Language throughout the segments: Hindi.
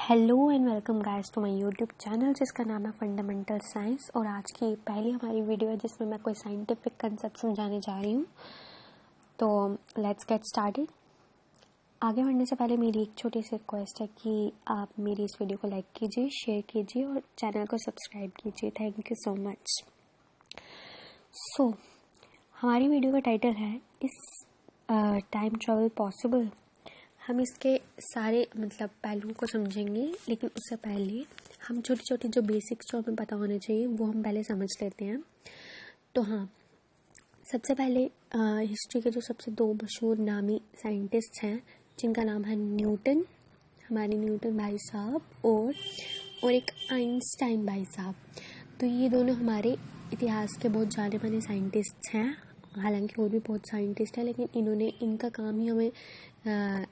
Hello and welcome guys to my YouTube channel जिसका नाम है फंडामेंटल साइंस। और आज की पहली हमारी वीडियो है जिसमें मैं कोई साइंटिफिक कंसेप्ट समझाने जा रही हूँ। तो लेट्स गेट स्टार्टेड। आगे बढ़ने से पहले मेरी एक छोटी सी रिक्वेस्ट है कि आप मेरी इस वीडियो को लाइक कीजिए, शेयर कीजिए और चैनल को सब्सक्राइब कीजिए। Thank you so much. So हमारी वीडियो का टाइटल है इस टाइम ट्रैवल पॉसिबल। हम इसके सारे पहलुओं को समझेंगे, लेकिन उससे पहले हम छोटी छोटी जो बेसिक्स जो हमें पता होने चाहिए वो हम पहले समझ लेते हैं। तो हाँ, सबसे पहले हिस्ट्री के जो सबसे दो मशहूर नामी साइंटिस्ट हैं जिनका नाम है न्यूटन, हमारे न्यूटन भाई साहब, और एक आइंस्टाइन भाई साहब। तो ये दोनों हमारे इतिहास के बहुत जाने माने साइंटिस्ट हैं। हालांकि और भी बहुत साइंटिस्ट हैं, लेकिन इनका काम ही हमें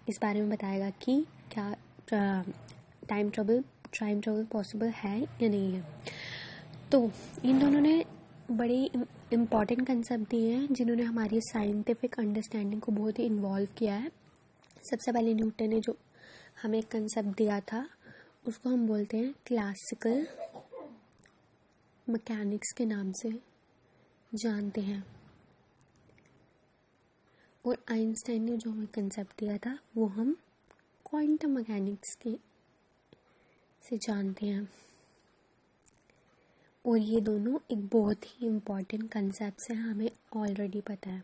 इस बारे में बताएगा कि क्या टाइम ट्रैवल पॉसिबल है या नहीं है। तो इन दोनों ने बड़े इम्पॉर्टेंट कंसेप्ट दिए हैं जिन्होंने हमारी साइंटिफिक अंडरस्टैंडिंग को बहुत ही इन्वॉल्व किया है। सबसे पहले न्यूटन ने जो हमें एक कंसेप्ट दिया था उसको हम बोलते हैं क्लासिकल मैकेनिक्स के नाम से जानते हैं। और आइंस्टाइन ने जो हमें कंसेप्ट दिया था वो हम क्वांटम मैकेनिक्स के से जानते हैं। और ये दोनों एक बहुत ही इम्पॉर्टेंट कंसेप्ट हैं, हमें ऑलरेडी पता है।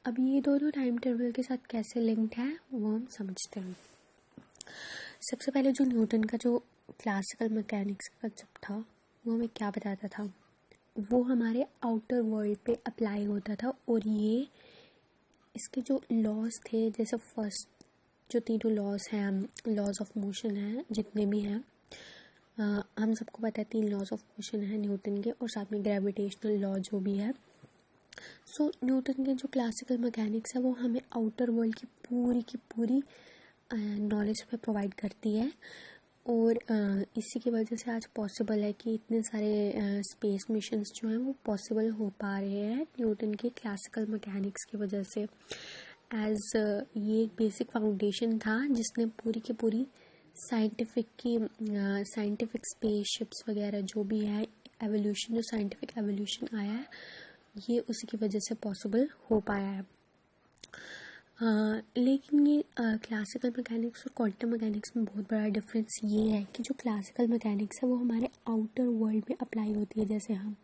अब ये दोनों टाइम ट्रेवल के साथ कैसे लिंक्ड है वो हम समझते हैं। सबसे पहले जो न्यूटन का जो क्लासिकल मैकेनिक्स का कंसेप्ट था वो हमें क्या बताता था, वो हमारे आउटर वर्ल्ड पे अप्लाई होता था। और ये इसके जो लॉज थे, जैसे फर्स्ट जो तीनों लॉज हैं, लॉज ऑफ मोशन हैं जितने भी हैं, हम सबको पता है 3 लॉज ऑफ मोशन है न्यूटन के, और साथ में ग्रेविटेशनल लॉ जो भी है। सो न्यूटन के जो क्लासिकल मैकेनिक्स है वो हमें आउटर वर्ल्ड की पूरी नॉलेज पे प्रोवाइड करती है। और इसी की वजह से आज पॉसिबल है कि इतने सारे स्पेस मिशंस जो हैं वो पॉसिबल हो पा रहे हैं न्यूटन के क्लासिकल मैकेनिक्स की वजह से। एज ये एक बेसिक फाउंडेशन था जिसने पूरी की पूरी साइंटिफिक स्पेसशिप्स वगैरह जो भी है एवोल्यूशन, जो साइंटिफिक एवोल्यूशन आया है ये उसी की वजह से पॉसिबल हो पाया है। लेकिन ये क्लासिकल मैकेनिक्स और क्वांटम मैकेनिक्स में बहुत बड़ा डिफरेंस ये है कि जो क्लासिकल मैकेनिक्स है वो हमारे आउटर वर्ल्ड में अप्लाई होती है। जैसे हम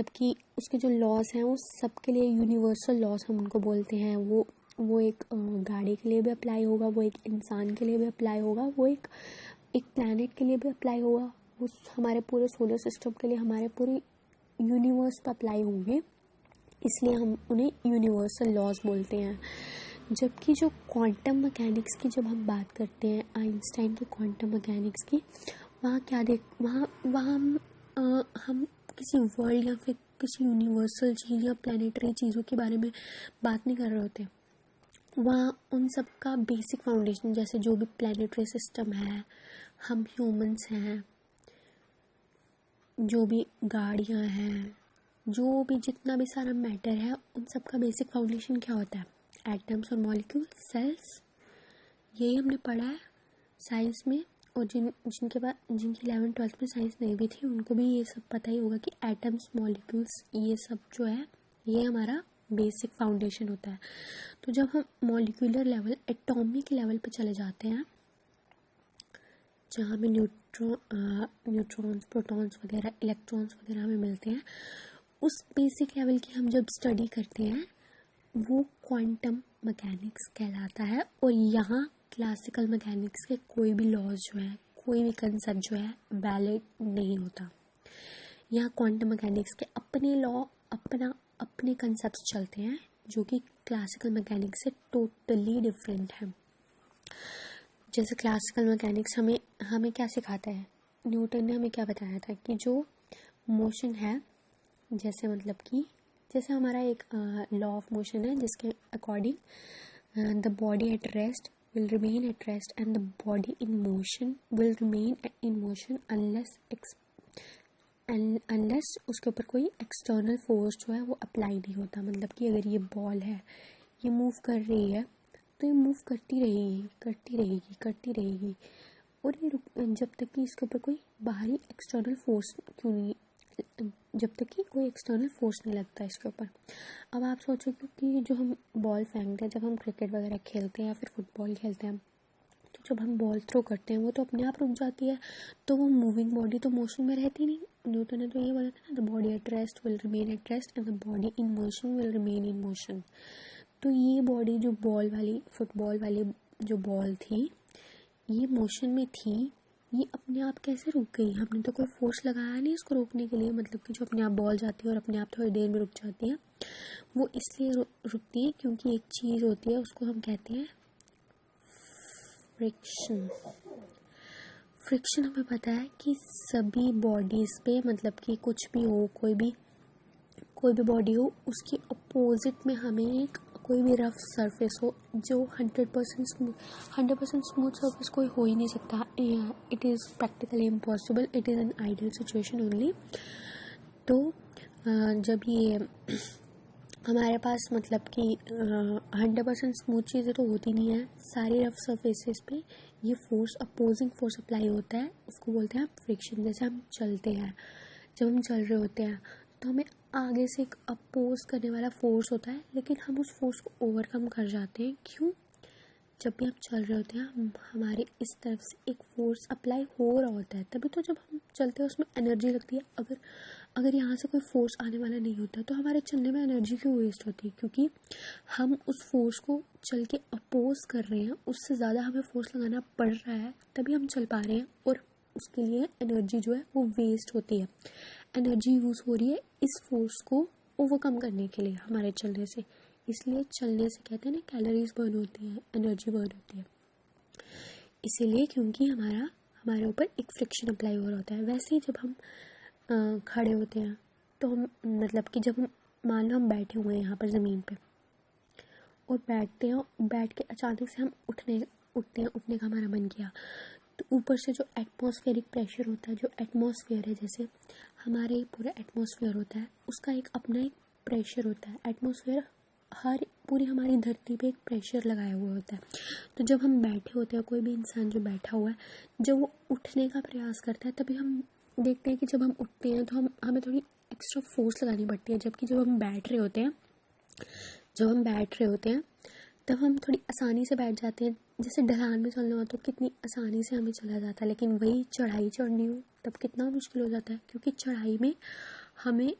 कि उसके जो लॉज हैं वो सबके लिए यूनिवर्सल लॉज हम उनको बोलते हैं। वो एक गाड़ी के लिए भी अप्लाई होगा, वो एक इंसान के लिए भी अप्लाई होगा, वो एक प्लैनेट के लिए भी अप्लाई होगा, वो हमारे पूरे सोलर सिस्टम के लिए, हमारे पूरे यूनिवर्स पर अप्लाई होंगे। इसलिए हम उन्हें यूनिवर्सल लॉज बोलते हैं। जबकि जो क्वांटम मैकेनिक्स की जब हम बात करते हैं, आइंस्टाइन के क्वांटम मैकेनिक्स की, वहाँ हम किसी वर्ल्ड या फिर किसी यूनिवर्सल चीज़ या प्लानिटरी चीज़ों के बारे में बात नहीं कर रहे होते। वहाँ उन सब का बेसिक फाउंडेशन, जैसे जो भी प्लानिटरी सिस्टम है, हम ह्यूमंस हैं, जो भी गाड़ियाँ हैं, जो भी जितना भी सारा मैटर है, उन सब का बेसिक फाउंडेशन क्या होता है? एटम्स और मॉलिक्यूल, सेल्स। यही हमने पढ़ा है साइंस में। और जिनकी 11th-12th में साइंस नहीं भी थी उनको भी ये सब पता ही होगा कि एटम्स, मॉलिक्यूल्स, ये सब जो है ये हमारा बेसिक फाउंडेशन होता है। तो जब हम मॉलिक्यूलर लेवल, एटॉमिक लेवल पे चले जाते हैं, जहाँ हमें न्यूट्रॉन्स, प्रोटॉन्स वगैरह, इलेक्ट्रॉन्स वगैरह हमें मिलते हैं, उस बेसिक लेवल की हम जब स्टडी करते हैं वो क्वांटम मैकेनिक्स कहलाता है। और यहाँ क्लासिकल मैकेनिक्स के कोई भी लॉज जो है, कोई भी कंसेप्ट जो है वैलिड नहीं होता। यहाँ क्वांटम मैकेनिक्स के अपने लॉ, अपने कंसेप्ट चलते हैं जो कि क्लासिकल मैकेनिक्स से टोटली डिफरेंट है। जैसे क्लासिकल मैकेनिक्स हमें क्या सिखाता है, न्यूटन ने हमें क्या बताया था कि जो मोशन है, जैसे हमारा एक लॉ ऑफ मोशन है जिसके according the body at rest will remain at rest and the body in motion will remain in motion unless उसके ऊपर कोई एक्सटर्नल फोर्स जो है वो अप्लाई नहीं होता। कि अगर ये बॉल है, ये मूव कर रही है तो ये मूव करती रहेगी। और ये जब तक कि इसके ऊपर कोई बाहरी एक्सटर्नल फोर्स क्यों नहीं, जब तक कि कोई एक्सटर्नल फोर्स नहीं लगता इसके ऊपर। अब आप सोचोगे कि जो हम बॉल फेंकते हैं, जब हम क्रिकेट वगैरह खेलते हैं या फिर फुटबॉल खेलते हैं, तो जब हम बॉल थ्रो करते हैं वो तो अपने आप रुक जाती है, तो वो मूविंग बॉडी तो मोशन में रहती नहीं। न्यूटन ने तो ये बोला था ना, the body at rest will remain at rest and the body in motion will remain in motion. तो ये बॉडी जो बॉल वाली, फुटबॉल वाली जो बॉल थी, ये मोशन में थी, ये अपने आप कैसे रुक गई? हमने तो कोई फोर्स लगाया नहीं इसको रोकने के लिए। मतलब कि जो अपने आप बॉल जाती है और अपने आप थोड़ी देर में रुक जाती है, वो इसलिए रुकती है क्योंकि एक चीज़ होती है, उसको हम कहते हैं फ्रिक्शन। फ्रिक्शन हमें पता है कि सभी बॉडीज़ पे, मतलब कि कुछ भी हो, कोई भी बॉडी हो, उसकी अपोजिट में हमें एक कोई भी रफ सरफेस हो जो 100% स्मूथ सरफेस कोई हो ही नहीं सकता। It is practically impossible, it is an ideal situation only. तो जब ये हमारे पास, मतलब कि 100% स्मूथ चीज़ें तो होती नहीं है, सारी रफ सरफेसेस पे ये फोर्स, अपोजिंग फोर्स अप्लाई होता है, उसको बोलते हैं फ्रिक्शन। जैसे हम चलते हैं, जब हम चल रहे होते हैं तो हमें आगे से एक अपोज करने वाला फोर्स होता है, लेकिन हम उस फोर्स को ओवरकम कर जाते हैं। क्यों? जब भी हम चल रहे होते हैं, हमारे इस तरफ से एक फोर्स अप्लाई हो रहा होता है, तभी तो जब हम चलते हैं उसमें एनर्जी लगती है। अगर यहाँ से कोई फोर्स आने वाला नहीं होता तो हमारे चलने में एनर्जी क्यों वेस्ट होती है? क्योंकि हम उस फोर्स को चल के अपोज कर रहे हैं, उससे ज़्यादा हमें फोर्स लगाना पड़ रहा है, तभी हम चल पा रहे हैं, और उसके लिए एनर्जी जो है वो वेस्ट होती है। एनर्जी यूज़ हो रही है इस फोर्स को ओवरकम करने के लिए हमारे चलने से। इसलिए चलने से कहते हैं ना, कैलोरीज बर्न होती है, एनर्जी बर्न होती है, इसीलिए क्योंकि हमारे ऊपर एक फ्रिक्शन अप्लाई हो रहा होता है। वैसे ही जब हम खड़े होते हैं तो हम, मतलब कि जब हम, मान लो हम बैठे हुए हैं यहाँ पर ज़मीन पे और बैठते हैं, बैठ के अचानक से हम उठने का हमारा मन किया, तो ऊपर से जो एटमॉस्फेरिक प्रेशर होता है, जो एटमॉस्फेयर है, जैसे हमारे पूरा एटमॉस्फेयर होता है, उसका एक अपना एक प्रेशर होता है। एटमॉस्फेयर पूरी हमारी धरती पे एक प्रेशर लगाया हुआ होता है। तो जब हम बैठे होते हैं, कोई भी इंसान जो बैठा हुआ है, जब वो उठने का प्रयास करता है, तभी हम देखते हैं कि जब हम उठते हैं तो हमें थोड़ी एक्स्ट्रा फोर्स लगानी पड़ती है। जबकि जब हम बैठ रहे होते हैं तब हम थोड़ी आसानी से बैठ जाते हैं। जैसे ढलान में चलना हो तो कितनी आसानी से हमें चला जाता है, लेकिन वही चढ़ाई चढ़नी हो तब कितना मुश्किल हो जाता है, क्योंकि चढ़ाई में हमें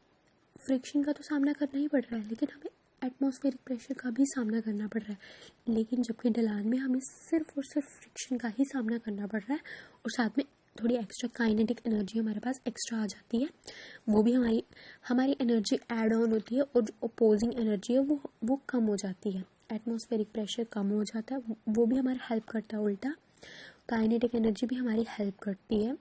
फ्रिक्शन का तो सामना करना ही पड़ रहा है, लेकिन हमें एटमॉस्फेरिक प्रेशर का भी सामना करना पड़ रहा है। लेकिन जबकि ढलान में हमें सिर्फ और सिर्फ फ्रिक्शन का ही सामना करना पड़ रहा है, और साथ में थोड़ी एक्स्ट्रा काइनेटिक एनर्जी हमारे पास एक्स्ट्रा आ जाती है। वो भी हमारी एनर्जी ऐड ऑन होती है, और जो अपोजिंग एनर्जी है वो कम हो जाती है। एटमॉस्फेरिक प्रेशर कम हो जाता है, वो भी हमारा हेल्प करता है। उल्टा काइनेटिक एनर्जी भी हमारी हेल्प करती है।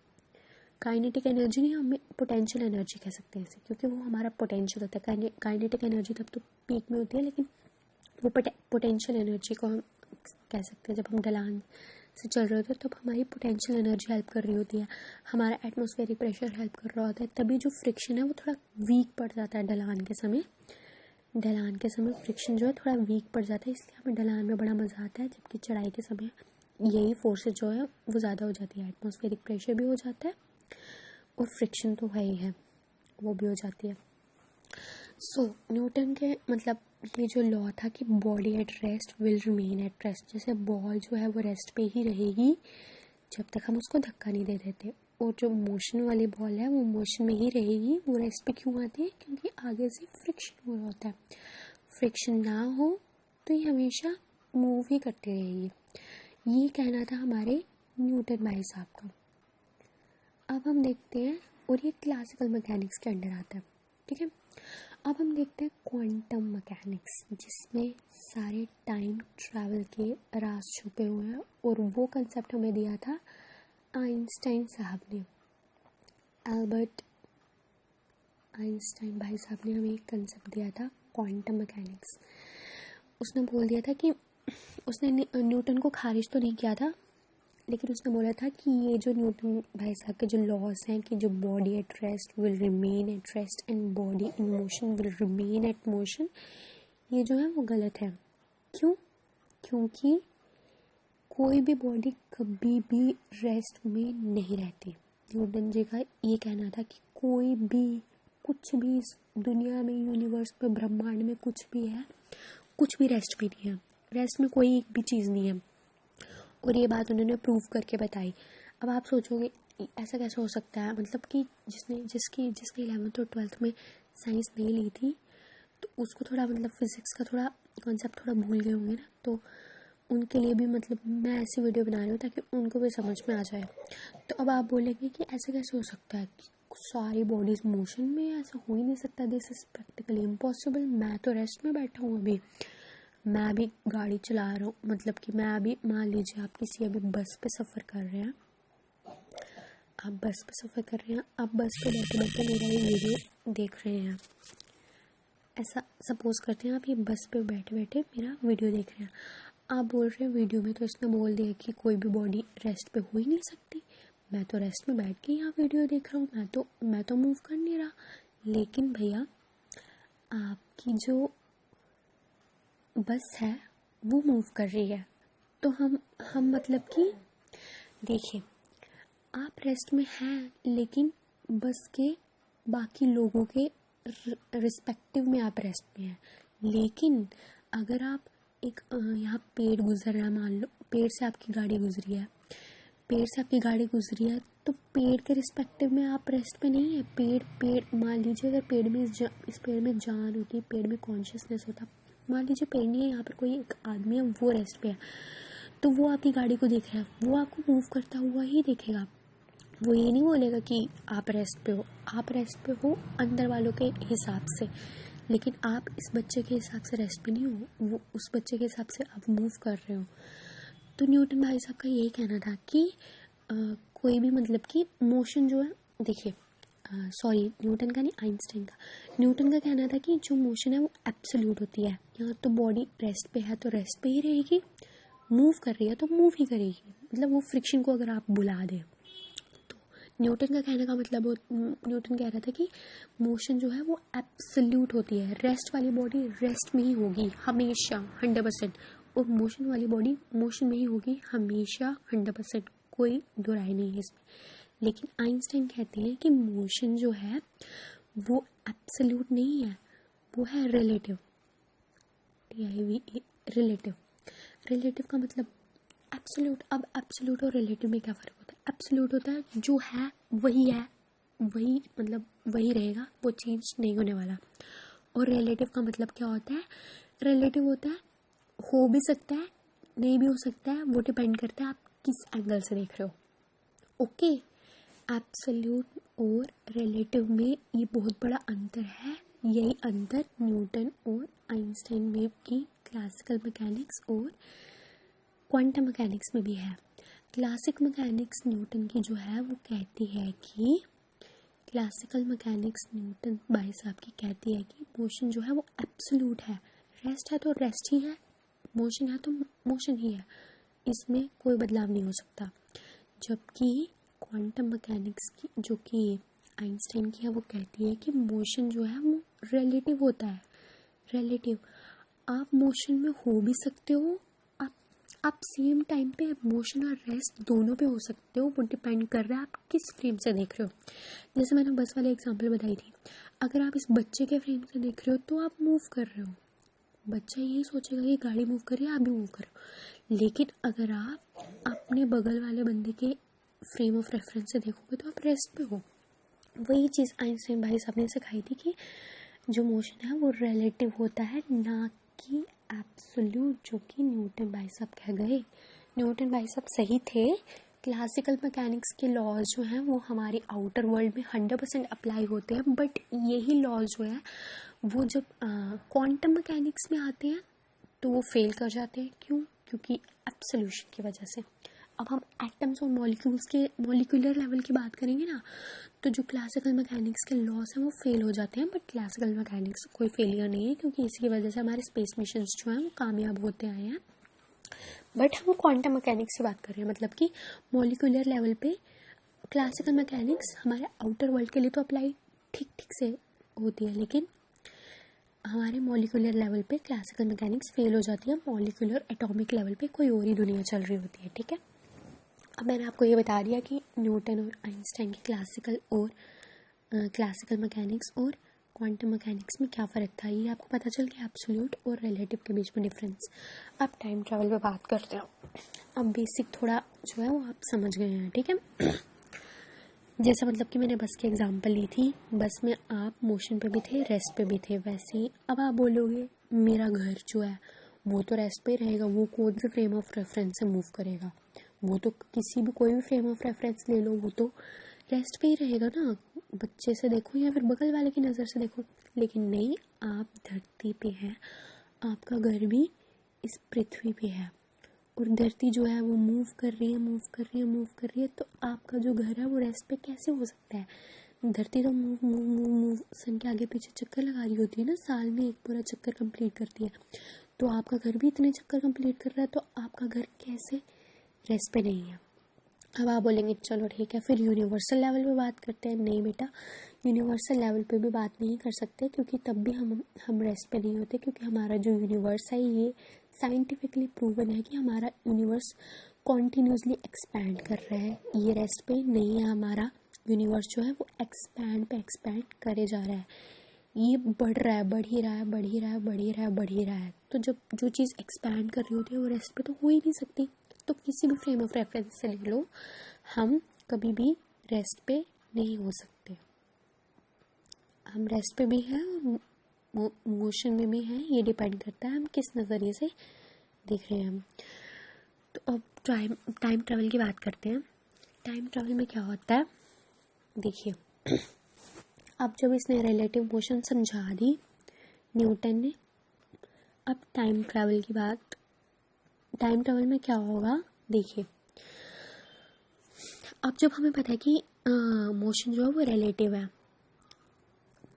काइनेटिक एनर्जी नहीं, हमें पोटेंशियल एनर्जी कह सकते हैं इसे, क्योंकि वो हमारा पोटेंशियल होता है। काइनेटिक एनर्जी तब तो पीक में होती है, लेकिन वो पोटेंशियल एनर्जी को हम कह सकते हैं। जब हम ढलान से चल रहे होते हैं तब हमारी पोटेंशियल एनर्जी हेल्प कर रही होती है, हमारा एटमॉस्फेरिक प्रेशर हेल्प कर रहा होता है, तभी जो फ्रिक्शन है वो थोड़ा वीक पड़ जाता है ढलान के समय फ्रिक्शन जो है थोड़ा वीक पड़ जाता है, इसलिए हमें ढलान में बड़ा मज़ा आता है। जबकि चढ़ाई के समय यही फोर्सेस जो है वो ज़्यादा हो जाती है, एटमॉस्फेरिक प्रेशर भी हो जाता है और फ्रिक्शन तो है ही है, वो भी हो जाती है। सो न्यूटन के, मतलब ये जो लॉ था कि body at rest will remain at rest, जैसे बॉल जो है वो रेस्ट पे ही रहेगी जब तक हम उसको धक्का नहीं दे देते, और जो मोशन वाली बॉल है वो मोशन में ही रहेगी। वो रेस्ट पे क्यों आती है? क्योंकि आगे से फ्रिक्शन हो रहा होता है। फ्रिक्शन ना हो तो ये हमेशा मूव ही करती रहेगी। ये कहना था हमारे न्यूटन भाई साहब का। अब हम देखते हैं, और ये क्लासिकल मैकेनिक्स के अंडर आता है, ठीक है। अब हम देखते हैं क्वांटम मैकेनिक्स, जिसमें सारे टाइम ट्रैवल के राज छुपे हुए हैं, और वो कंसेप्ट हमें दिया था आइंस्टाइन साहब ने। एल्बर्ट आइंस्टाइन भाई साहब ने हमें एक कंसेप्ट दिया था क्वांटम मैकेनिक्स। उसने बोल दिया था कि उसने न्यूटन को खारिज तो नहीं किया था, लेकिन उसने बोला था कि ये जो न्यूटन भाई साहब के जो लॉस हैं कि जो body at rest will remain at rest and body in motion will remain at motion, ये जो है वो गलत है। क्यों? क्योंकि कोई भी बॉडी कभी भी रेस्ट में नहीं रहती। न्यूटन जी का ये कहना था कि कोई भी कुछ भी इस दुनिया में, यूनिवर्स में, ब्रह्मांड में कुछ भी है, कुछ भी रेस्ट में नहीं है। रेस्ट में कोई एक भी चीज़ नहीं है। और ये बात उन्होंने प्रूव करके बताई। अब आप सोचोगे ऐसा कैसे हो सकता है, मतलब कि जिसने 11th और 12th में साइंस नहीं ली थी तो उसको थोड़ा मतलब फिजिक्स का थोड़ा कॉन्सेप्ट थोड़ा भूल गए होंगे ना, तो उनके लिए भी मतलब मैं ऐसी वीडियो बना रही हूँ ताकि उनको भी समझ में आ जाए। तो अब आप बोलेंगे कि ऐसे कैसे हो सकता है कि सारी बॉडीज मोशन में, ऐसा हो ही नहीं सकता, दिस इज प्रैक्टिकली इम्पॉसिबल। मैं तो रेस्ट में बैठा हूँ, अभी मैं भी गाड़ी चला रहा हूँ, मतलब कि मैं अभी, मान लीजिए आप किसी अभी बस पे सफ़र कर रहे हैं, आप बस पे सफ़र कर रहे हैं, आप बस पे बैठे बैठे मेरा ये वीडियो देख रहे हैं। ऐसा सपोज करते हैं आप ये बस पे बैठे बैठे मेरा वीडियो देख रहे हैं। आप बोल रहे हैं वीडियो में तो इसने बोल दिया कि कोई भी बॉडी रेस्ट पे हो ही नहीं सकती, मैं तो रेस्ट में बैठ के यहाँ वीडियो देख रहा हूँ, मैं तो मूव कर नहीं रहा। लेकिन भैया आपकी जो बस है वो मूव कर रही है, तो हम मतलब कि देखिए, आप रेस्ट में हैं लेकिन बस के बाकी लोगों के रिस्पेक्टिव में आप रेस्ट में हैं। लेकिन अगर आप एक यहाँ पेड़ गुजर रहा है, मान लो पेड़ से आपकी गाड़ी गुजरी है, तो पेड़ के रिस्पेक्टिव में आप रेस्ट पे नहीं है। पेड़ मान लीजिए अगर पेड़ में इस पेड़ में जान होती, पेड़ में कॉन्शियसनेस होता, मान लीजिए पेड़ नहीं है, यहाँ पर कोई एक आदमी है वो रेस्ट पे है, तो वो आपकी गाड़ी को देख रहा है, वो आपको मूव करता हुआ ही देखेगा। वो ये नहीं बोलेगा कि आप रेस्ट पे हो। आप रेस्ट पे हो अंदर वालों के हिसाब से, लेकिन आप इस बच्चे के हिसाब से रेस्ट पे नहीं हो, वो उस बच्चे के हिसाब से आप मूव कर रहे हो। तो न्यूटन भाई साहब का यही कहना था कि कोई भी मतलब कि मोशन जो है, देखिए सॉरी न्यूटन का नहीं, आइंस्टाइन का। न्यूटन का कहना था कि जो मोशन है वो एब्सोल्यूट होती है। यहाँ तो बॉडी रेस्ट पे है तो रेस्ट पे ही रहेगी, मूव कर रही है तो मूव ही करेगी, मतलब वो फ्रिक्शन को अगर आप बुला दें तो। न्यूटन का कहने का मतलब, न्यूटन कह रहा था कि मोशन जो है वो एब्सोल्यूट होती है, रेस्ट वाली बॉडी रेस्ट में ही होगी हमेशा 100%, और मोशन वाली बॉडी मोशन में ही होगी हमेशा 100%, कोई दो राय नहीं है इसमें। लेकिन आइंस्टाइन कहते हैं कि मोशन जो है वो एब्सोल्यूट नहीं है, वो है रिलेटिव। रिलेटिव का मतलब एब्सोल्यूट। अब एब्सोल्यूट और रिलेटिव में क्या फ़र्क होता है? एब्सोल्यूट होता है जो है, वही मतलब वही रहेगा, वो चेंज नहीं होने वाला। और रिलेटिव का मतलब क्या होता है? रिलेटिव होता है हो भी सकता है, नहीं भी हो सकता है, वो डिपेंड करता है आप किस एंगल से देख रहे हो। ओके, एब्सोल्यूट और रिलेटिव में ये बहुत बड़ा अंतर है। यही अंतर न्यूटन और आइंस्टाइन में की क्लासिकल मैकेनिक्स और क्वांटम मैकेनिक्स में भी है। क्लासिक मैकेनिक्स न्यूटन की जो है वो कहती है कि क्लासिकल मैकेनिक्स न्यूटन भाई साहब की कहती है कि मोशन जो है वो एब्सोल्यूट है, रेस्ट है तो रेस्ट ही है, मोशन है तो मोशन ही है, इसमें कोई बदलाव नहीं हो सकता। जबकि क्वांटम मैकेनिक्स की जो कि आइंस्टाइन की है वो कहती है कि मोशन जो है वो रिलेटिव होता है। रिलेटिव, आप मोशन में हो भी सकते हो, आप सेम टाइम पे मोशन और रेस्ट दोनों पे हो सकते हो, वो डिपेंड कर रहा है आप किस फ्रेम से देख रहे हो। जैसे मैंने बस वाले एग्जांपल बताई थी, अगर आप इस बच्चे के फ्रेम से देख रहे हो तो आप मूव कर रहे हो, बच्चा यही सोचेगा कि गाड़ी मूव कर रही है, आप भी मूव करो। लेकिन अगर आप अपने बगल वाले बंदे के फ्रेम ऑफ रेफरेंस से देखोगे तो आप रेस्ट पे हो। वही चीज़ आइंस्टाइन भाई साहब ने सिखाई थी कि जो मोशन है वो रिलेटिव होता है, ना कि एब्सोल्यूट, जो कि न्यूटन भाई साहब कह गए। न्यूटन भाई साहब सही थे। क्लासिकल मैकेनिक्स के लॉज जो हैं वो हमारी आउटर वर्ल्ड में 100% अप्लाई होते हैं, बट यही लॉज जो है वो जब क्वांटम मैकेनिक्स में आते हैं तो वो फेल कर जाते हैं। क्यों? क्योंकि एब्सोल्यूशन की वजह से। अब हम एटम्स और मॉलिक्यूल्स के मॉलिक्यूलर लेवल की बात करेंगे ना, तो जो क्लासिकल मैकेनिक्स के लॉस हैं वो फेल हो जाते हैं, बट क्लासिकल मैकेनिक्स कोई फेलियर नहीं है, क्योंकि इसकी वजह से हमारे स्पेस मिशंस जो हैं वो कामयाब होते आए हैं। बट हम क्वांटम मैकेनिक्स की बात कर रहे हैं, मतलब कि मॉलिक्यूलर लेवल पे क्लासिकल मैकेनिक्स हमारे आउटर वर्ल्ड के लिए तो अप्लाई ठीक ठीक से होती है, लेकिन हमारे मॉलिक्यूलर लेवल पे क्लासिकल मैकेनिक्स फेल हो जाती है, मॉलिक्यूलर एटॉमिक लेवल पे कोई और ही दुनिया चल रही होती है, ठीक है। अब मैंने आपको ये बता दिया कि न्यूटन और आइंस्टाइन की क्लासिकल मैकेनिक्स और क्वांटम मैकेनिक्स में क्या फ़र्क था, ये आपको पता चल गया, एब्सोल्यूट और रिलेटिव के बीच में डिफरेंस। अब टाइम ट्रैवल पे बात करते हैं। अब बेसिक थोड़ा जो है वो आप समझ गए हैं, ठीक है। जैसा मतलब कि मैंने बस की एग्जांपल ली थी, बस में आप मोशन पे भी थे, रेस्ट पे भी थे, वैसे ही अब आप बोलोगे मेरा घर जो है वो तो रेस्ट पे ही रहेगा, वो कौन से फ्रेम ऑफ रेफरेंस से मूव करेगा, वो तो किसी भी कोई भी फ्रेम ऑफ रेफरेंस ले लो, वो तो रेस्ट पे ही रहेगा ना, बच्चे से देखो या फिर बगल वाले की नज़र से देखो। लेकिन नहीं, आप धरती पे हैं, आपका घर भी इस पृथ्वी पे है और धरती जो है वो मूव कर रही है, तो आपका जो घर है वो रेस्ट पे कैसे हो सकता है। धरती तो मूव सन के आगे पीछे चक्कर लगा रही होती है ना, साल में एक पूरा चक्कर कंप्लीट करती है, तो आपका घर भी इतने चक्कर कंप्लीट कर रहा है, तो आपका घर कैसे रेस्ट पे नहीं है। अब आप बोलेंगे चलो ठीक है, फिर यूनिवर्सल लेवल पे बात करते हैं। नहीं बेटा, यूनिवर्सल लेवल पे भी बात नहीं कर सकते, क्योंकि तब भी हम रेस्ट पे नहीं होते, क्योंकि हमारा जो यूनिवर्स है ये साइंटिफिकली प्रूवन है कि हमारा यूनिवर्स कॉन्टीन्यूसली एक्सपैंड कर रहा है, ये रेस्ट पे नहीं है। हमारा यूनिवर्स जो है वो एक्सपैंड करे जा रहा है, ये बढ़ रहा है, बढ़ ही रहा है। तो जब जो चीज़ एक्सपैंड कर रही होती है वो रेस्ट पे तो हो ही नहीं सकती। तो किसी भी फ्रेम ऑफ रेफरेंस से ले लो, हम कभी भी रेस्ट पे नहीं हो सकते। हम रेस्ट पे भी हैं और मोशन में भी हैं, ये डिपेंड करता है हम किस नज़रिए से देख रहे हैं हम। तो अब टाइम ट्रैवल की बात करते हैं। टाइम ट्रैवल में क्या होता है, देखिए, अब जब इसने रिलेटिव मोशन समझा दी न्यूटन ने, अब टाइम ट्रैवल में क्या होगा, देखिए, अब जब हमें पता है कि मोशन जो है वो रिलेटिव है,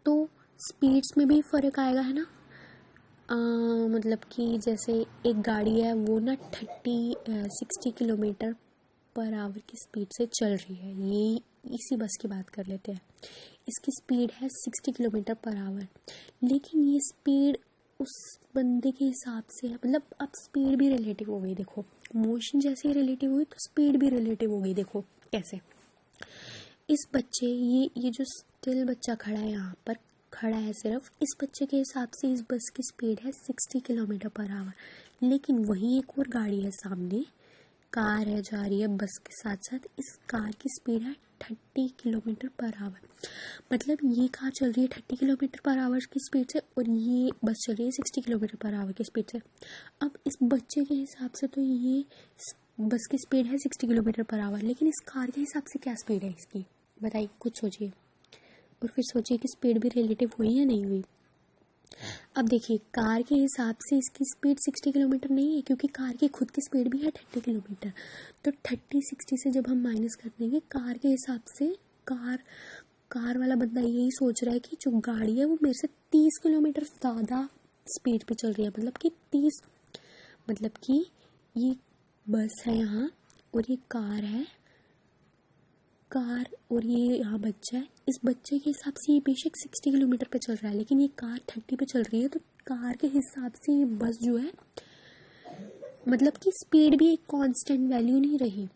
तो स्पीड्स में भी फ़र्क आएगा, है ना। मतलब कि जैसे एक गाड़ी है वो ना 60 किलोमीटर पर आवर की स्पीड से चल रही है, ये इसी बस की बात कर लेते हैं, इसकी स्पीड है 60 किलोमीटर पर आवर, लेकिन ये स्पीड उस बंदे के हिसाब से है, मतलब अब स्पीड भी रिलेटिव हो गई। देखो, मोशन जैसे ही रिलेटिव हुई तो स्पीड भी रिलेटिव हो गई। देखो कैसे, इस बच्चे ये जो स्टिल बच्चा खड़ा है, यहाँ पर खड़ा है सिर्फ, इस बच्चे के हिसाब से इस बस की स्पीड है 60 किलोमीटर पर आवर, लेकिन वहीं एक और गाड़ी है सामने, कार है जा रही है बस के साथ साथ, इस कार की स्पीड है 30 किलोमीटर पर आवर। मतलब ये कार चल रही है 30 किलोमीटर पर आवर की स्पीड से और ये बस चल रही है 60 किलोमीटर पर आवर की स्पीड से। अब इस बच्चे के हिसाब से तो ये बस की स्पीड है 60 किलोमीटर पर आवर, लेकिन इस कार के हिसाब से क्या स्पीड है इसकी, बताइए, कुछ सोचिए और फिर सोचिए कि स्पीड भी रिलेटिव हुई या नहीं हुई। अब देखिए, कार के हिसाब से इसकी स्पीड 60 किलोमीटर नहीं है, क्योंकि कार की खुद की स्पीड भी है 30 किलोमीटर। तो 30-60 से जब हम माइनस कर देंगे, कार के हिसाब से कार वाला बंदा यही सोच रहा है कि जो गाड़ी है वो मेरे से 30 किलोमीटर ज़्यादा स्पीड पे चल रही है, मतलब कि ये बस है यहाँ और ये कार और ये यहाँ बच्चा है, इस बच्चे के हिसाब से ये बेशक 60 किलोमीटर पे चल रहा है, लेकिन ये कार 30 पे चल रही है, तो कार के हिसाब से ये बस जो है, मतलब कि स्पीड भी एक कांस्टेंट वैल्यू नहीं रही।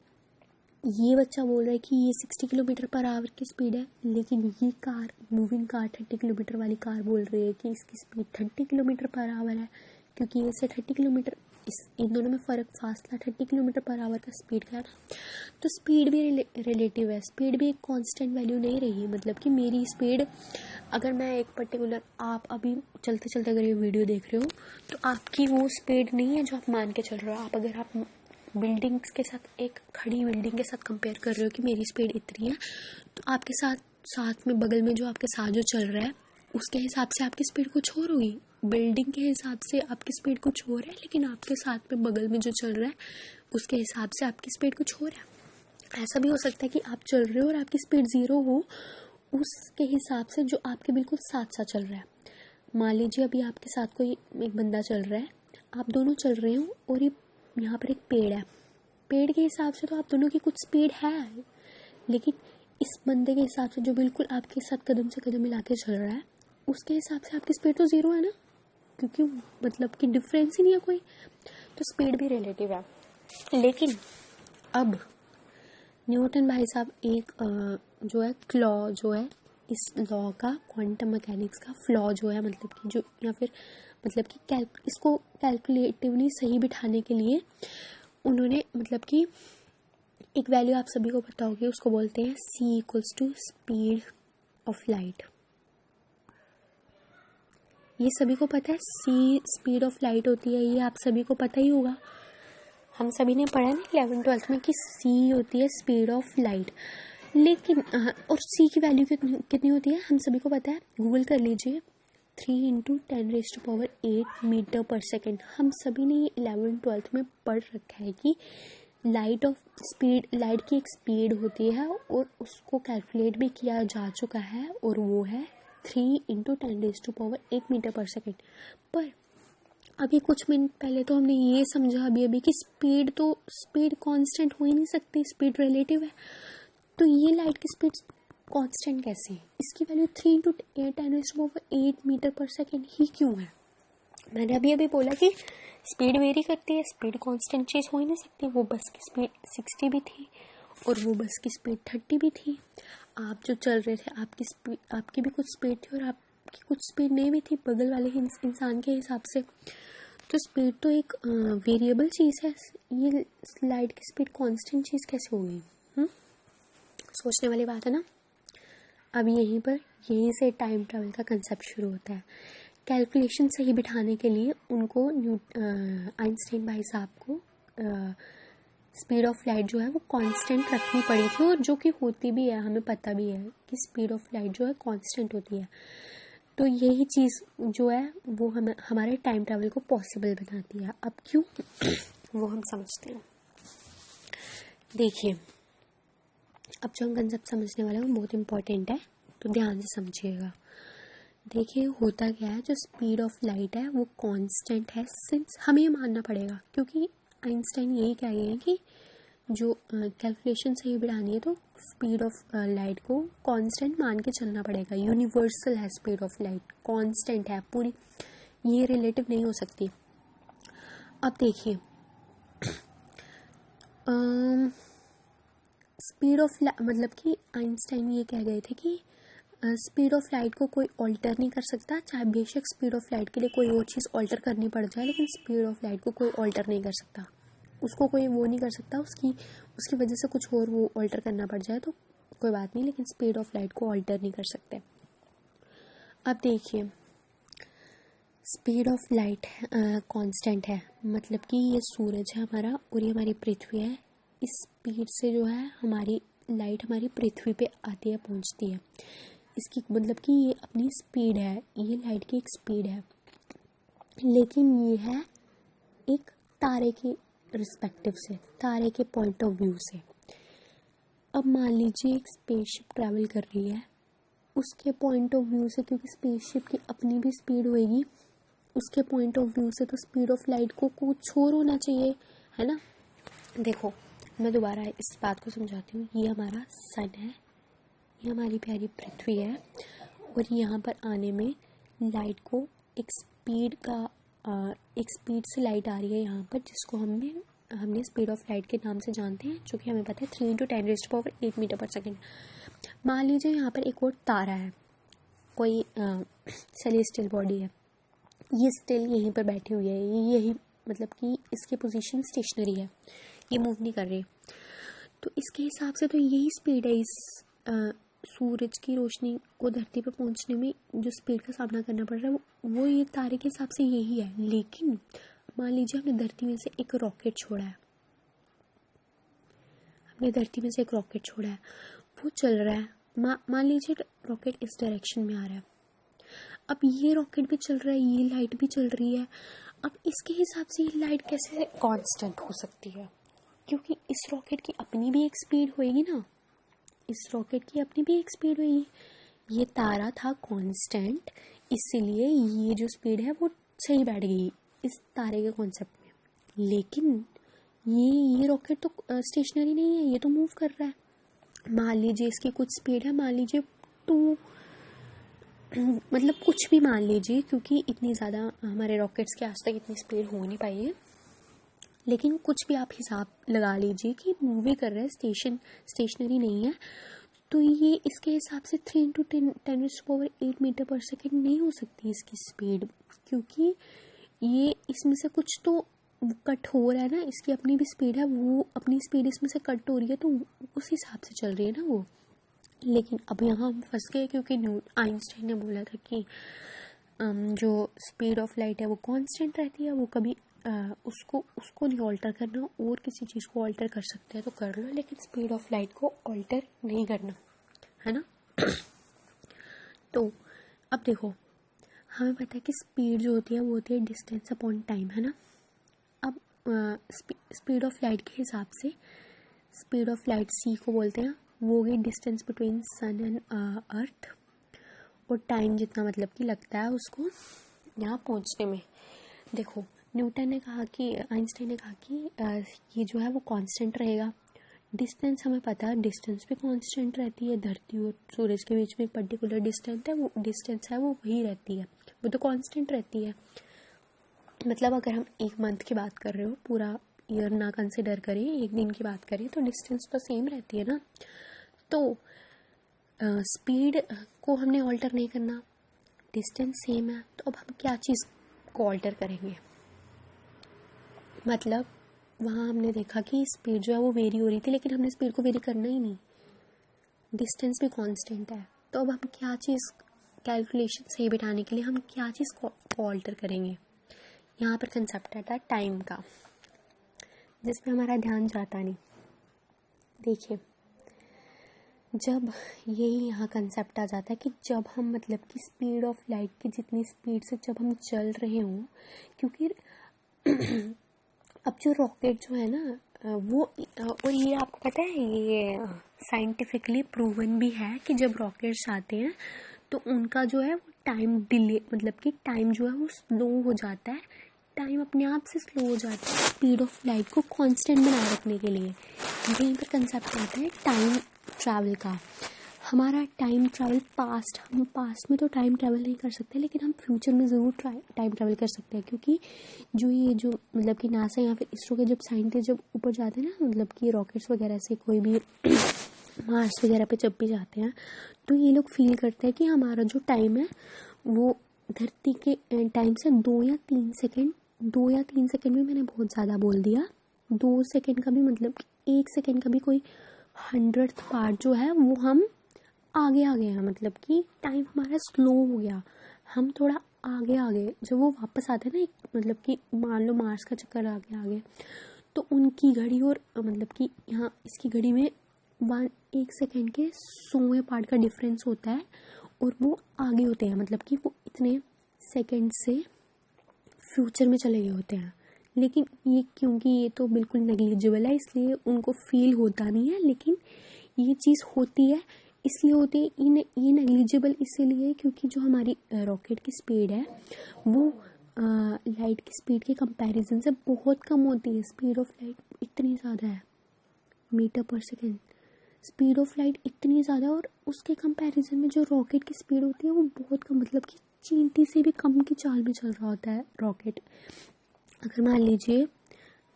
ये बच्चा बोल रहा है कि ये 60 किलोमीटर पर आवर की स्पीड है, लेकिन ये मूविंग कार 30 किलोमीटर वाली कार बोल रही है कि इसकी स्पीड 30 किलोमीटर पर आवर है, क्योंकि ये से 30 किलोमीटर, इन दोनों में फासला 30 किलोमीटर पर आवर का स्पीड का है ना। तो स्पीड भी रिलेटिव है, स्पीड भी एक कांस्टेंट वैल्यू नहीं रही। मतलब कि मेरी स्पीड, अगर मैं एक पर्टिकुलर, आप अभी चलते चलते अगर ये वीडियो देख रहे हो, तो आपकी वो स्पीड नहीं है जो आप मान के चल रहे हो। अगर आप बिल्डिंग्स के साथ, एक खड़ी बिल्डिंग के साथ कंपेयर कर रहे हो कि मेरी स्पीड इतनी है, तो आपके साथ में बगल में जो आपके साथ जो चल रहा है उसके हिसाब से आपकी स्पीड कुछ और होगी। बिल्डिंग के हिसाब से आपकी स्पीड कुछ और है, लेकिन आपके साथ में बगल में जो चल रहा है उसके हिसाब से आपकी स्पीड कुछ और है। ऐसा भी हो सकता है कि आप चल रहे हो और आपकी स्पीड 0 हो, उसके हिसाब से जो आपके बिल्कुल साथ साथ चल रहा है। मान लीजिए अभी आपके साथ कोई एक बंदा चल रहा है, आप दोनों चल रहे हो और ये यहाँ पर एक पेड़ है, पेड़ के हिसाब से तो आप दोनों की कुछ स्पीड है, लेकिन इस बंदे के हिसाब से जो बिल्कुल आपके साथ कदम से कदम मिला के चल रहा है, उसके हिसाब से आपकी स्पीड तो 0 है ना। क्योंकि मतलब कि डिफरेंस ही नहीं है कोई, तो स्पीड भी रिलेटिव है। लेकिन अब न्यूटन भाई साहब एक जो है क्लॉ जो है इस लॉ का, क्वांटम मैकेनिक्स का फ्लॉ जो है, मतलब कि जो, या फिर मतलब कि इसको कैलकुलेटिवली सही बिठाने के लिए उन्होंने मतलब कि एक वैल्यू आप सभी को पता होगी, उसको बोलते हैं c equals to speed of light. ये सभी को पता है c स्पीड ऑफ लाइट होती है, ये आप सभी को पता ही होगा, हम सभी ने पढ़ा ना 11th-12th में कि c होती है स्पीड ऑफ लाइट। लेकिन और c की वैल्यू कितनी होती है हम सभी को पता है, गूगल कर लीजिए, 3 × 10⁸ मीटर पर सेकेंड। हम सभी ने 11th-12th में पढ़ रखा है कि लाइट की एक स्पीड होती है और उसको कैलकुलेट भी किया जा चुका है, और वो है 3 × 10⁸ मीटर पर सेकेंड। पर अभी कुछ मिनट पहले तो हमने ये समझा अभी कि स्पीड कांस्टेंट हो ही नहीं सकती, स्पीड रिलेटिव है। तो ये लाइट की स्पीड कांस्टेंट कैसे है? इसकी वैल्यू 3 × 10⁸ मीटर पर सेकेंड ही क्यों है? मैंने अभी बोला कि स्पीड वेरी करती है, स्पीड कांस्टेंट चीज़ हो ही नहीं सकती। वो बस की स्पीड 60 भी थी और वो बस की स्पीड 30 भी थी। आप जो चल रहे थे, आपकी भी कुछ स्पीड थी और आपकी कुछ स्पीड नहीं भी थी बगल वाले इंसान के हिसाब से। तो स्पीड तो एक वेरिएबल चीज़ है, ये लाइट की स्पीड कांस्टेंट चीज़ कैसे हो गई? सोचने वाली बात है ना। अब यहीं से टाइम ट्रैवल का कंसेप्ट शुरू होता है। कैलकुलेशन सही बिठाने के लिए उनको आइंस्टाइन भाई साहब को स्पीड ऑफ लाइट जो है वो कांस्टेंट रखनी पड़ी थी, और जो कि होती भी है, हमें पता भी है कि स्पीड ऑफ लाइट जो है कांस्टेंट होती है। तो यही चीज़ जो है वो हमारे टाइम ट्रैवल को पॉसिबल बनाती है। अब क्यों वो हम समझते हैं। देखिए, अब जो हम कंसेप्ट समझने वाले हैं वो बहुत इंपॉर्टेंट है, तो ध्यान से समझिएगा। देखिए होता क्या है, जो स्पीड ऑफ लाइट है वो कांस्टेंट है, सिंस हमें ये मानना पड़ेगा, क्योंकि आइंस्टाइन यही कह गए हैं कि जो कैलकुलेशन सही बढ़ानी है तो स्पीड ऑफ लाइट को कांस्टेंट मान के चलना पड़ेगा। यूनिवर्सल है स्पीड ऑफ लाइट, कांस्टेंट है पूरी, ये रिलेटिव नहीं हो सकती। अब देखिए स्पीड ऑफ मतलब कि आइंस्टाइन ये कह गए थे कि स्पीड ऑफ लाइट को कोई ऑल्टर नहीं कर सकता, चाहे बेशक स्पीड ऑफ लाइट के लिए कोई और चीज़ ऑल्टर करनी पड़ जाए, लेकिन स्पीड ऑफ लाइट को कोई ऑल्टर नहीं कर सकता, उसको कोई वो नहीं कर सकता, उसकी वजह से कुछ और वो ऑल्टर करना पड़ जाए तो कोई बात नहीं, लेकिन स्पीड ऑफ लाइट को ऑल्टर नहीं कर सकते। अब देखिए स्पीड ऑफ लाइट कांस्टेंट है, मतलब कि ये सूरज है हमारा और ये हमारी पृथ्वी है, इस स्पीड से जो है हमारी लाइट हमारी पृथ्वी पे आती है, पहुंचती है। इसकी मतलब कि ये अपनी स्पीड है, ये लाइट की एक स्पीड है, लेकिन ये है एक तारे के रिस्पेक्टिव से, तारे के पॉइंट ऑफ व्यू से। अब मान लीजिए एक स्पेसशिप ट्रैवल कर रही है, उसके पॉइंट ऑफ व्यू से, क्योंकि स्पेसशिप की अपनी भी स्पीड होएगी, उसके पॉइंट ऑफ व्यू से तो स्पीड ऑफ लाइट को कुछ और होना चाहिए, है ना। देखो मैं दोबारा इस बात को समझाती हूँ। ये हमारा सन है, ये हमारी प्यारी पृथ्वी है, और यहाँ पर आने में लाइट को एक स्पीड से लाइट आ रही है यहाँ पर, जिसको हमने स्पीड ऑफ लाइट के नाम से जानते हैं, जो कि हमें पता है 3 × 10⁸ मीटर पर सेकेंड। मान लीजिए यहाँ पर एक और तारा है, कोई सेलेस्टियल बॉडी है, ये स्टिल यहीं पर बैठी हुई है, यही मतलब कि इसकी पोजीशन स्टेशनरी है, ये मूव नहीं कर रही। तो इसके हिसाब से तो यही स्पीड है, इस सूरज की रोशनी को धरती पर पहुंचने में जो स्पीड का सामना करना पड़ रहा है वो ये तारे के हिसाब से यही है। लेकिन मान लीजिए हमने धरती में से एक रॉकेट छोड़ा है, वो चल रहा है, मान लीजिए रॉकेट इस डायरेक्शन में आ रहा है, अब ये रॉकेट भी चल रहा है, ये लाइट भी चल रही है। अब इसके हिसाब से ये लाइट कैसे कांस्टेंट हो सकती है? क्योंकि इस रॉकेट की अपनी भी एक स्पीड होएगी ना, ये तारा था कांस्टेंट, इसीलिए ये जो स्पीड है वो सही बैठ गई इस तारे के कॉन्सेप्ट में। लेकिन ये रॉकेट तो स्टेशनरी नहीं है, ये तो मूव कर रहा है। मान लीजिए इसकी कुछ स्पीड है, मान लीजिए मतलब कुछ भी मान लीजिए, क्योंकि इतनी ज़्यादा हमारे रॉकेट्स की आज तक इतनी स्पीड हो नहीं पाई है, लेकिन कुछ भी आप हिसाब लगा लीजिए कि मूवी कर रहा है, स्टेशनरी नहीं है, तो ये इसके हिसाब से 3 × 10⁻8 मीटर पर सेकेंड नहीं हो सकती इसकी स्पीड, क्योंकि ये इसमें से कुछ तो कट हो रहा है ना, इसकी अपनी भी स्पीड है, वो अपनी स्पीड इसमें से कट हो रही है, तो उस हिसाब से चल रही है ना वो। लेकिन अब यहाँ हम फंस गए, क्योंकि आइंस्टाइन ने बोला था कि जो स्पीड ऑफ लाइट है वो कांस्टेंट रहती है, वो कभी उसको नहीं ऑल्टर करना, और किसी चीज़ को ऑल्टर कर सकते हैं तो कर लो, लेकिन स्पीड ऑफ लाइट को ऑल्टर नहीं करना, है ना। तो अब देखो, हमें पता है कि स्पीड जो होती है वो होती है डिस्टेंस अपॉन टाइम, है ना। अब स्पीड ऑफ लाइट के हिसाब से, स्पीड ऑफ लाइट c को बोलते हैं, वो हो गई distance between sun and earth, और टाइम जितना मतलब कि लगता है उसको यहाँ पहुँचने में। देखो, न्यूटन ने कहा कि आइंस्टाइन ने कहा कि ये जो है वो कांस्टेंट रहेगा। डिस्टेंस हमें पता है, डिस्टेंस भी कांस्टेंट रहती है, धरती और सूरज के बीच में एक पर्टिकुलर डिस्टेंस है वो वही रहती है, वो तो कांस्टेंट रहती है। मतलब अगर हम एक मंथ की बात कर रहे हो, पूरा ईयर ना कंसिडर करें, एक दिन की बात करें, तो डिस्टेंस तो सेम रहती है ना। तो स्पीड को हमने ऑल्टर नहीं करना, डिस्टेंस सेम है, तो अब हम क्या चीज़ को ऑल्टर करेंगे। मतलब वहाँ हमने देखा कि स्पीड जो है वो वेरी हो रही थी, लेकिन हमने स्पीड को वेरी करना ही नहीं, डिस्टेंस भी कांस्टेंट है, तो अब हम क्या चीज़ कैलकुलेशन सही बिठाने के लिए हम क्या चीज़ को ऑल्टर करेंगे। यहाँ पर कंसेप्ट आता है टाइम का, जिसमें हमारा ध्यान जाता नहीं। देखिए, जब यही यहाँ कंसेप्ट आ जाता है कि जब हम मतलब कि स्पीड ऑफ लाइट की जितनी स्पीड से जब हम चल रहे हों, क्योंकि अब जो रॉकेट जो है ना वो, और ये आपको पता है, ये साइंटिफिकली प्रूवन भी है कि जब रॉकेट्स आते हैं तो उनका जो है वो टाइम डिले, मतलब कि टाइम जो है वो स्लो हो जाता है, टाइम अपने आप से स्लो हो जाता है स्पीड ऑफ लाइट को कांस्टेंट बनाए रखने के लिए। यहीं पर कंसेप्ट आता है टाइम ट्रैवल का। हमारा टाइम ट्रैवल पास्ट, हम पास्ट में तो टाइम ट्रैवल नहीं कर सकते, लेकिन हम फ्यूचर में ज़रूर टाइम ट्रैवल कर सकते हैं, क्योंकि ये जो मतलब कि नासा या फिर इसरो के जब साइंटिस्ट जब ऊपर जाते हैं ना, मतलब कि रॉकेट्स वगैरह से कोई भी मार्स वगैरह पे जब भी जाते हैं, तो ये लोग फील करते हैं कि हमारा जो टाइम है वो धरती के टाइम से 2 या 3 सेकेंड भी मैंने बहुत ज़्यादा बोल दिया, 2 सेकेंड का भी, मतलब कि 1 सेकेंड का भी कोई 100th पार्ट जो है वो हम आगे आ गए हैं, मतलब कि टाइम हमारा स्लो हो गया, हम थोड़ा आगे आ गए। जब वो वापस आते हैं ना, मतलब कि मान लो मार्स का चक्कर आ गए, तो उनकी घड़ी और मतलब कि यहाँ इसकी घड़ी में 1 सेकेंड के 100वें पार्ट का डिफरेंस होता है, और वो आगे होते हैं, मतलब कि वो इतने सेकेंड से फ्यूचर में चले गए होते हैं। लेकिन ये, क्योंकि ये तो बिल्कुल नेग्लिजिबल है, इसलिए उनको फील होता नहीं है, लेकिन ये चीज़ होती है, इसलिए होती है। ये नेग्लिजिबल इसीलिए क्योंकि जो हमारी रॉकेट की स्पीड है वो लाइट की स्पीड के कंपैरिजन से बहुत कम होती है। स्पीड ऑफ लाइट इतनी ज़्यादा है, मीटर पर सेकेंड स्पीड ऑफ लाइट इतनी ज़्यादा, और उसके कंपैरिजन में जो रॉकेट की स्पीड होती है वो बहुत कम, मतलब कि चींटी से भी कम की चाल में चल रहा होता है रॉकेट। अगर मान लीजिए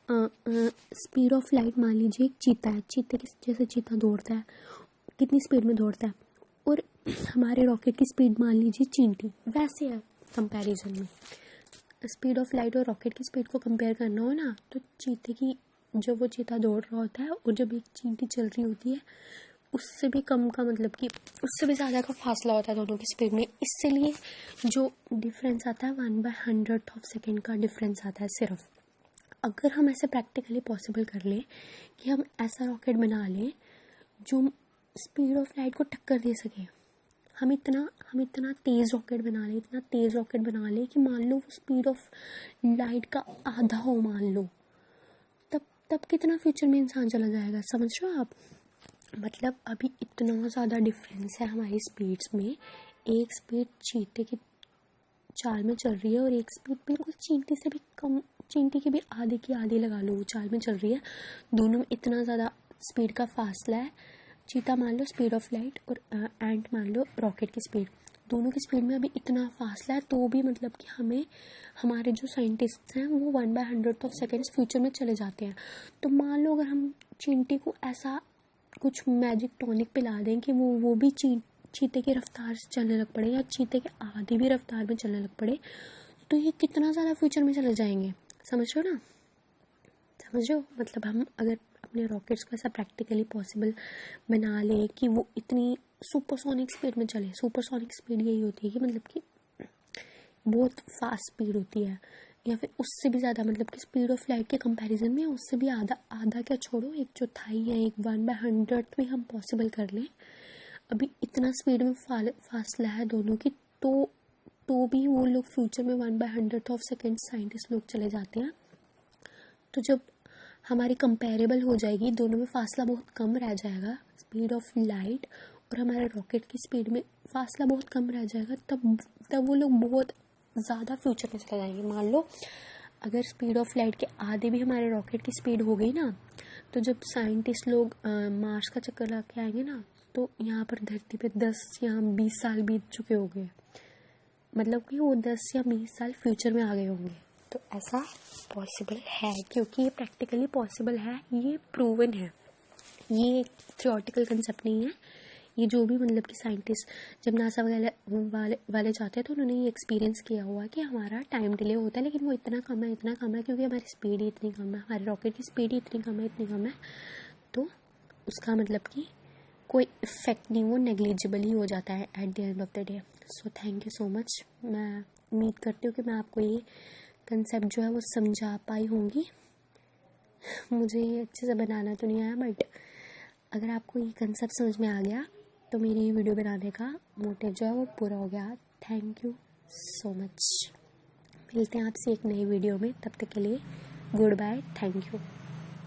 स्पीड ऑफ लाइट, मान लीजिए एक चीता है, चीते की जैसे चीता दौड़ता है, कितनी स्पीड में दौड़ता है, और हमारे रॉकेट की स्पीड मान लीजिए चींटी, वैसे है कंपैरिजन में। स्पीड ऑफ लाइट और रॉकेट की स्पीड को कंपेयर करना हो ना, तो चीते की, जब वो चीता दौड़ रहा होता है और जब एक चींटी चल रही होती है, उससे भी कम का, मतलब कि उससे भी ज़्यादा का फासला होता है दोनों की स्पीड में। इसलिए जो डिफरेंस आता है 1/100th ऑफ सेकेंड का डिफरेंस आता है सिर्फ। अगर हम ऐसे प्रैक्टिकली पॉसिबल कर लें कि हम ऐसा रॉकेट बना लें जो स्पीड ऑफ लाइट को टक्कर दे सके, हम इतना तेज़ रॉकेट बना ले कि मान लो वो स्पीड ऑफ लाइट का आधा हो, मान लो, तब कितना फ्यूचर में इंसान चला जाएगा, समझ रहे हो आप। मतलब अभी इतना ज़्यादा डिफरेंस है हमारी स्पीड्स में, एक स्पीड चीते की चाल में चल रही है और एक स्पीड बिल्कुल चींटी से भी कम, चींटी की भी आधे की आधी लगा लो वो चाल में चल रही है। दोनों में इतना ज़्यादा स्पीड का फासला है। चीता मान लो स्पीड ऑफ लाइट और एंट मान लो रॉकेट की स्पीड, दोनों की स्पीड में अभी इतना फासला है, तो भी मतलब कि हमें हमारे जो साइंटिस्ट हैं वो 1/100th फ्यूचर में चले जाते हैं। तो मान लो अगर हम चींटी को ऐसा कुछ मैजिक टॉनिक पिला दें कि वो भी चीते की रफ्तार से चलने लग पड़े, या चीते के आधी भी रफ्तार में चलने लग पड़े, तो ये कितना ज़्यादा फ्यूचर में चले जाएंगे। समझ रहे हो ना, समझ रहे हो? मतलब हम अगर अपने रॉकेट्स को ऐसा प्रैक्टिकली पॉसिबल बना ले कि वो इतनी सुपरसोनिक स्पीड में चले। सुपरसोनिक स्पीड यही होती है कि मतलब कि बहुत फास्ट स्पीड होती है, या फिर उससे भी ज़्यादा, मतलब कि स्पीड ऑफ लाइट के कंपैरिजन में उससे भी आधा क्या छोड़ो, 1/4 या 1/100 भी हम पॉसिबल कर लें। अभी इतना स्पीड में फासला है दोनों की, तो भी वो लोग फ्यूचर में 1/100th साइंटिस्ट लोग चले जाते हैं। तो जब हमारी कंपेरेबल हो जाएगी, दोनों में फासला बहुत कम रह जाएगा, स्पीड ऑफ लाइट और हमारे रॉकेट की स्पीड में फासला बहुत कम रह जाएगा, तब वो लोग बहुत ज़्यादा फ्यूचर में चले जाएंगे। मान लो अगर स्पीड ऑफ लाइट के आधे भी हमारे रॉकेट की स्पीड हो गई ना, तो जब साइंटिस्ट लोग मार्स का चक्कर लगा के आएंगे ना, तो यहाँ पर धरती पे 10 या 20 साल बीत चुके होंगे, मतलब कि वो 10 या 20 साल फ्यूचर में आ गए होंगे। तो ऐसा पॉसिबल है, क्योंकि ये प्रैक्टिकली पॉसिबल है, ये प्रूवन है, ये थियोरेटिकल कंसेप्ट नहीं है। ये जो भी मतलब कि साइंटिस्ट जब नासा वगैरह वाले जाते हैं, तो उन्होंने ये एक्सपीरियंस किया हुआ कि हमारा टाइम डिले होता है, लेकिन वो इतना कम है क्योंकि हमारी स्पीड ही इतनी कम है, हमारे रॉकेट की स्पीड ही इतनी कम है। तो उसका मतलब कि कोई इफ़ेक्ट नहीं, वो नेग्लिजिबल ही हो जाता है at the end of the day. So thank you so much. मैं उम्मीद करती हूँ कि मैं आपको ये कंसेप्ट जो है वो समझा पाई होंगी। मुझे अच्छे से बनाना तो नहीं आया, बट अगर आपको ये कंसेप्ट समझ में आ गया तो मेरी वीडियो बनाने का मोटिव जो है वो पूरा हो गया। Thank you so much. मिलते हैं आपसे एक नई वीडियो में, तब तक के लिए गुड बाय, थैंक यू।